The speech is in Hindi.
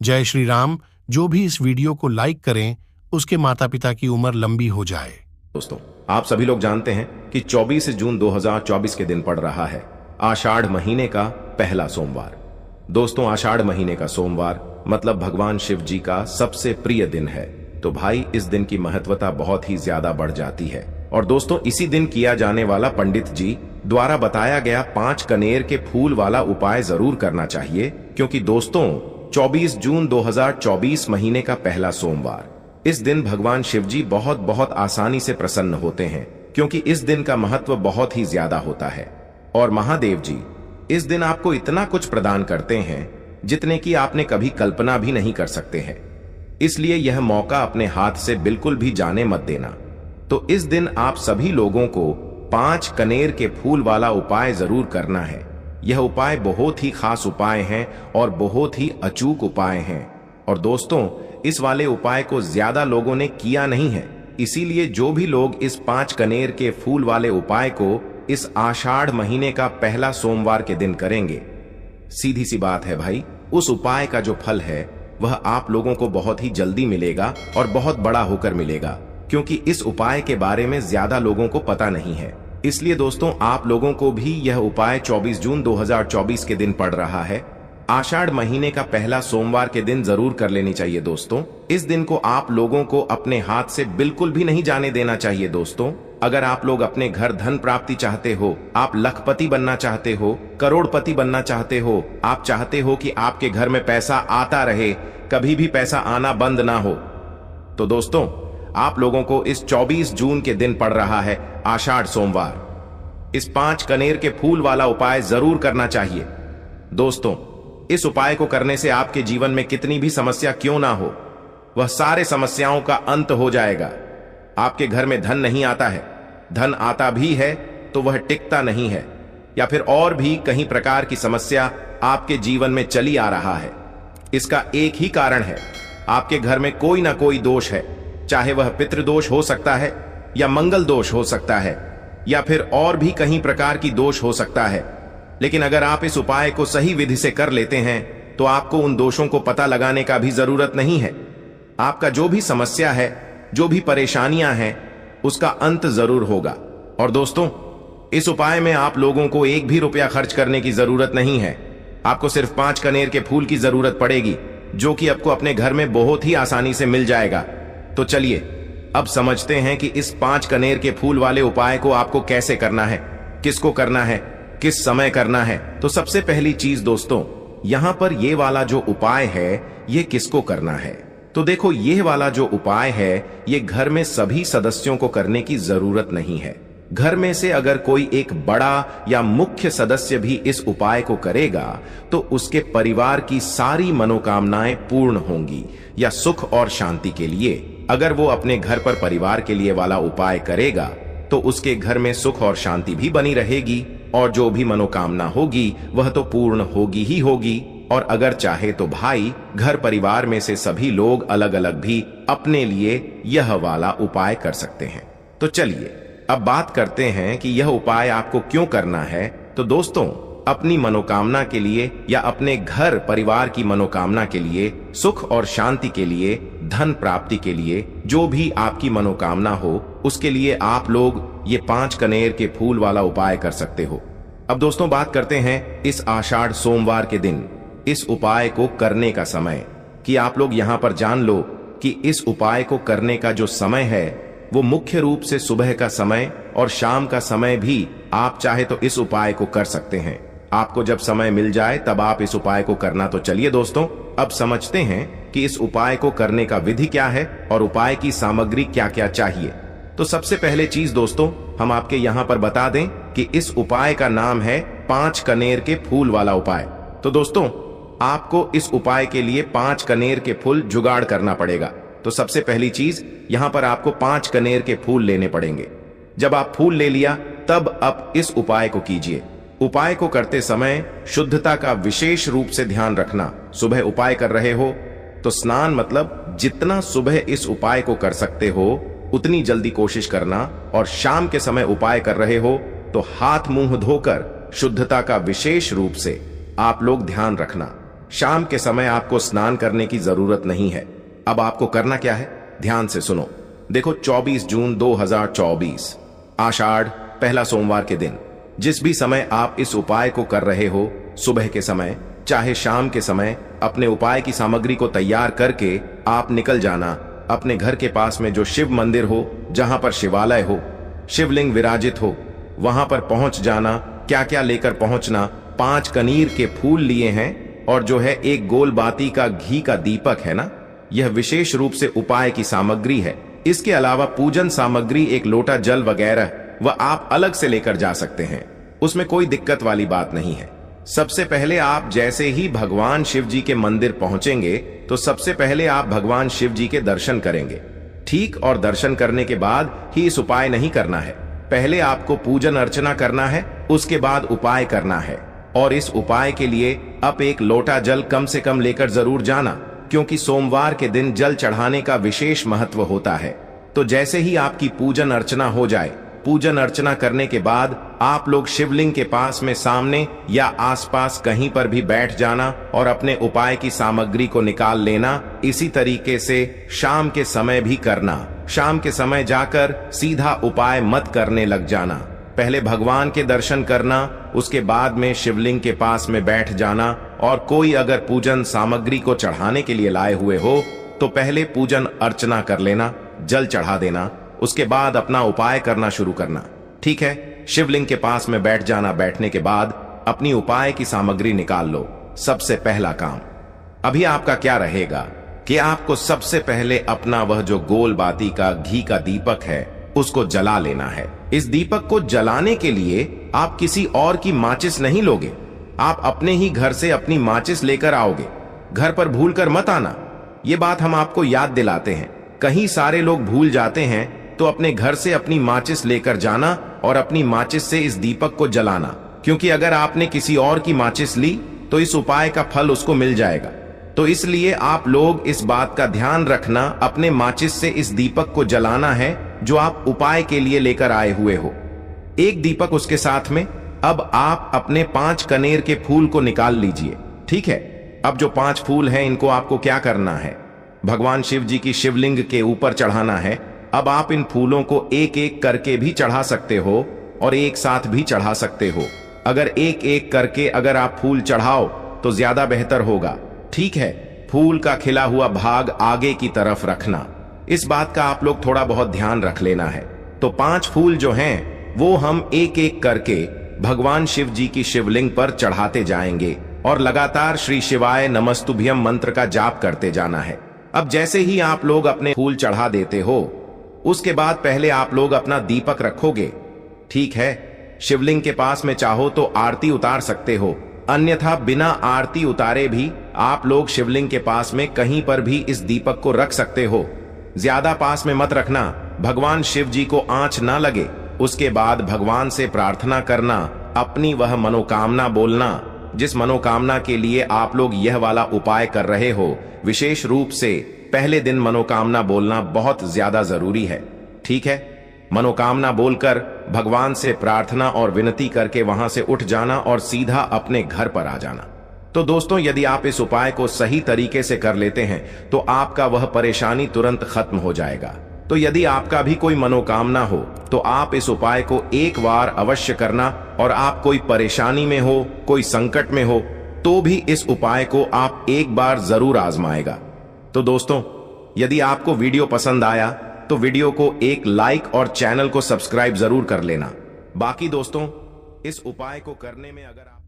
जय श्री राम। जो भी इस वीडियो को लाइक करें उसके माता पिता की उम्र लंबी हो जाए। दोस्तों, आप सभी लोग जानते हैं कि 24 जून 2024 के दिन पड़ रहा है आषाढ़ महीने का पहला सोमवार। दोस्तों, आषाढ़ महीने का सोमवार मतलब भगवान शिव जी का सबसे प्रिय दिन है। तो भाई, इस दिन की महत्वता बहुत ही ज्यादा बढ़ जाती है। और दोस्तों, इसी दिन किया जाने वाला पंडित जी द्वारा बताया गया 5 कनेर के फूल वाला उपाय जरूर करना चाहिए, क्योंकि दोस्तों 24 जून 2024 महीने का पहला सोमवार, इस दिन भगवान शिव जी बहुत बहुत आसानी से प्रसन्न होते हैं, क्योंकि इस दिन का महत्व बहुत ही ज्यादा होता है। और महादेव जी इस दिन आपको इतना कुछ प्रदान करते हैं जितने की आपने कभी कल्पना भी नहीं कर सकते हैं। इसलिए यह मौका अपने हाथ से बिल्कुल भी जाने मत देना। तो इस दिन आप सभी लोगों को 5 कनेर के फूल वाला उपाय जरूर करना है। यह उपाय बहुत ही खास उपाय हैं और बहुत ही अचूक उपाय हैं। और दोस्तों, इस वाले उपाय को ज्यादा लोगों ने किया नहीं है, इसीलिए जो भी लोग इस 5 कनेर के फूल वाले उपाय को इस आषाढ़ महीने का पहला सोमवार के दिन करेंगे, सीधी सी बात है भाई, उस उपाय का जो फल है वह आप लोगों को बहुत ही जल्दी मिलेगा और बहुत बड़ा होकर मिलेगा, क्योंकि इस उपाय के बारे में ज्यादा लोगों को पता नहीं है। इसलिए दोस्तों, आप लोगों को भी यह उपाय 24 जून 2024 के दिन पड़ रहा है, आषाढ़ महीने का पहला सोमवार के दिन जरूर कर लेनी चाहिए। दोस्तों, इस दिन को आप लोगों को अपने हाथ से बिल्कुल भी नहीं जाने देना चाहिए। दोस्तों, अगर आप लोग अपने घर धन प्राप्ति चाहते हो, आप लखपति बनना चाहते हो, करोड़पति बनना चाहते हो, आप चाहते हो कि आपके घर में पैसा आता रहे, कभी भी पैसा आना बंद ना हो, तो दोस्तों आप लोगों को इस 24 जून के दिन पड़ रहा है आषाढ़ सोमवार, इस 5 कनेर के फूल वाला उपाय जरूर करना चाहिए। दोस्तों, इस उपाय को करने से आपके जीवन में कितनी भी समस्या क्यों ना हो, वह सारे समस्याओं का अंत हो जाएगा। आपके घर में धन नहीं आता है, धन आता भी है तो वह टिकता नहीं है, या फिर और भी कहीं प्रकार की समस्या आपके जीवन में चली आ रहा है। इसका एक ही कारण है, आपके घर में कोई ना कोई दोष है, चाहे वह पितृदोष हो सकता है या मंगल दोष हो सकता है या फिर और भी कहीं प्रकार की दोष हो सकता है। लेकिन अगर आप इस उपाय को सही विधि से कर लेते हैं तो आपको उन दोषों को पता लगाने का भी जरूरत नहीं है। आपका जो भी समस्या है, जो भी परेशानियां हैं, उसका अंत जरूर होगा। और दोस्तों, इस उपाय में आप लोगों को 1 भी रुपया खर्च करने की जरूरत नहीं है। आपको सिर्फ 5 कनेर के फूल की जरूरत पड़ेगी, जो कि आपको अपने घर में बहुत ही आसानी से मिल जाएगा। तो चलिए अब समझते हैं कि इस 5 कनेर के फूल वाले उपाय को आपको कैसे करना है, किसको करना है, किस समय करना है। तो सबसे पहली चीज दोस्तों, यहां पर ये वाला जो उपाय है ये किसको करना है। तो देखो, ये वाला जो उपाय है ये घर में सभी सदस्यों को करने की जरूरत नहीं है। घर में से अगर कोई एक बड़ा या मुख्य सदस्य भी इस उपाय को करेगा तो उसके परिवार की सारी मनोकामनाएं पूर्ण होंगी या सुख और शांति के लिए। अगर वो अपने घर पर परिवार के लिए वाला उपाय करेगा तो उसके घर में सुख और शांति भी बनी रहेगी और जो भी मनोकामना होगी वह तो पूर्ण होगी ही होगी। और अगर चाहे तो भाई, घर परिवार में से सभी लोग अलग अलग भी अपने लिए यह वाला उपाय कर सकते हैं। तो चलिए अब बात करते हैं कि यह उपाय आपको क्यों करना है। तो दोस्तों, अपनी मनोकामना के लिए या अपने घर परिवार की मनोकामना के लिए, सुख और शांति के लिए, धन प्राप्ति के लिए, जो भी आपकी मनोकामना हो उसके लिए आप लोग ये 5 कनेर के फूल वाला उपाय कर सकते हो। अब दोस्तों, बात करते हैं इस आषाढ़ सोमवार के दिन इस उपाय को करने का समय, कि आप लोग यहां पर जान लो कि इस उपाय को करने का जो समय है वो मुख्य रूप से सुबह का समय और शाम का समय भी आप चाहे तो इस उपाय को कर सकते हैं। आपको जब समय मिल जाए तब आप इस उपाय को करना। तो चलिए दोस्तों, अब समझते हैं कि इस उपाय को करने का विधि क्या है और उपाय की सामग्री क्या क्या चाहिए। तो सबसे पहले चीज दोस्तों, हम आपके यहां पर बता दें कि इस उपाय का नाम है 5 कनेर के फूल वाला उपाय। तो दोस्तों, आपको इस उपाय के लिए 5 कनेर के फूल जुगाड़ करना पड़ेगा। तो सबसे पहली चीज, यहां पर आपको 5 कनेर के फूल लेने पड़ेंगे। जब आप फूल ले लिया तब आप इस उपाय को कीजिए। उपाय को करते समय शुद्धता का विशेष रूप से ध्यान रखना। सुबह उपाय कर रहे हो तो स्नान मतलब जितना सुबह इस उपाय को कर सकते हो उतनी जल्दी कोशिश करना, और शाम के समय उपाय कर रहे हो तो हाथ मुंह धोकर शुद्धता का विशेष रूप से आप लोग ध्यान रखना। शाम के समय आपको स्नान करने की जरूरत नहीं है। अब आपको करना क्या है, ध्यान से सुनो। देखो, 24 जून 2024 आषाढ़ पहला सोमवार के दिन जिस भी समय आप इस उपाय को कर रहे हो, सुबह के समय चाहे शाम के समय, अपने उपाय की सामग्री को तैयार करके आप निकल जाना। अपने घर के पास में जो शिव मंदिर हो, जहां पर शिवालय हो, शिवलिंग विराजित हो, वहां पर पहुंच जाना। क्या क्या लेकर पहुंचना, 5 कनीर के फूल लिए हैं और जो है एक गोल बाती का घी का दीपक है ना, यह विशेष रूप से उपाय की सामग्री है। इसके अलावा पूजन सामग्री, एक लोटा जल वगैरह, वह आप अलग से लेकर जा सकते हैं, उसमें कोई दिक्कत वाली बात नहीं है। सबसे पहले आप जैसे ही भगवान शिव जी के मंदिर पहुंचेंगे तो सबसे पहले आप भगवान शिव जी के दर्शन करेंगे, ठीक। और दर्शन करने के बाद ही इस उपाय नहीं करना है, पहले आपको पूजन अर्चना करना है, उसके बाद उपाय करना है। और इस उपाय के लिए अब एक लोटा जल कम से कम लेकर जरूर जाना, क्योंकि सोमवार के दिन जल चढ़ाने का विशेष महत्व होता है। तो जैसे ही आपकी पूजन अर्चना हो जाए, पूजन अर्चना करने के बाद आप लोग शिवलिंग के पास में सामने या आसपास कहीं पर भी बैठ जाना और अपने उपाय की सामग्री को निकाल लेना। इसी तरीके से शाम के समय भी करना। शाम के समय जाकर सीधा उपाय मत करने लग जाना, पहले भगवान के दर्शन करना, उसके बाद में शिवलिंग के पास में बैठ जाना। और कोई अगर पूजन सामग्री को चढ़ाने के लिए लाए हुए हो तो पहले पूजन अर्चना कर लेना, जल चढ़ा देना, उसके बाद अपना उपाय करना शुरू करना, ठीक है। शिवलिंग के पास में बैठ जाना, बैठने के बाद अपनी उपाय की सामग्री निकाल लो। सबसे पहला काम अभी आपका क्या रहेगा कि आपको सबसे पहले अपना वह जो गोल बाती का घी का दीपक है उसको जला लेना है। इस दीपक को जलाने के लिए आप किसी और की माचिस नहीं लोगे, आप अपने ही घर से अपनी माचिस लेकर आओगे। घर पर भूल कर मत आना, ये बात हम आपको याद दिलाते हैं। कहीं सारे लोग भूल जाते हैं, तो अपने घर से अपनी माचिस लेकर जाना और अपनी माचिस से इस दीपक को जलाना, क्योंकि अगर आपने किसी और की माचिस ली तो इस उपाय का फल उसको मिल जाएगा। तो इसलिए आप लोग इस बात का ध्यान रखना, अपने माचिस से इस दीपक को जलाना है जो आप उपाय के लिए लेकर आए हुए हो। एक दीपक उसके साथ में। अब आप अपने 5 कनेर के फूल को निकाल लीजिए, ठीक है। अब जो 5 फूल हैं, इनको आपको क्या करना है, भगवान शिव जी की शिवलिंग के ऊपर चढ़ाना है। अब आप इन फूलों को एक एक करके भी चढ़ा सकते हो और एक साथ भी चढ़ा सकते हो। अगर एक एक करके अगर आप फूल चढ़ाओ तो ज्यादा बेहतर होगा, ठीक है। फूल का खिला हुआ भाग आगे की तरफ रखना, इस बात का आप लोग थोड़ा बहुत ध्यान रख लेना है। तो 5 फूल जो हैं वो हम एक एक करके भगवान शिव जी की शिवलिंग पर चढ़ाते जाएंगे और लगातार श्री शिवाय नमस्तुभ्यम मंत्र का जाप करते जाना है। अब जैसे ही आप लोग अपने फूल चढ़ा देते हो, उसके बाद पहले आप लोग अपना दीपक रखोगे, ठीक है। शिवलिंग के पास में चाहो तो आरती उतार सकते हो, अन्यथा बिना आरती उतारे भी आप लोग शिवलिंग के पास में कहीं पर भी इस दीपक को रख सकते हो। ज्यादा पास में मत रखना, भगवान शिव जी को आंच ना लगे। उसके बाद भगवान से प्रार्थना करना, अपनी वह मनोकामना बोलना जिस मनोकामना के लिए आप लोग यह वाला उपाय कर रहे हो। विशेष रूप से पहले दिन मनोकामना बोलना बहुत ज्यादा जरूरी है, ठीक है। मनोकामना बोलकर भगवान से प्रार्थना और विनती करके वहां से उठ जाना और सीधा अपने घर पर आ जाना। तो दोस्तों, यदि आप इस उपाय को सही तरीके से कर लेते हैं तो आपका वह परेशानी तुरंत खत्म हो जाएगा। तो यदि आपका भी कोई मनोकामना हो तो आप इस उपाय को एक बार अवश्य करना। और आप कोई परेशानी में हो, कोई संकट में हो, तो भी इस उपाय को आप एक बार जरूर आजमाएगा। तो दोस्तों, यदि आपको वीडियो पसंद आया तो वीडियो को एक लाइक और चैनल को सब्सक्राइब जरूर कर लेना। बाकी दोस्तों, इस उपाय को करने में अगर आप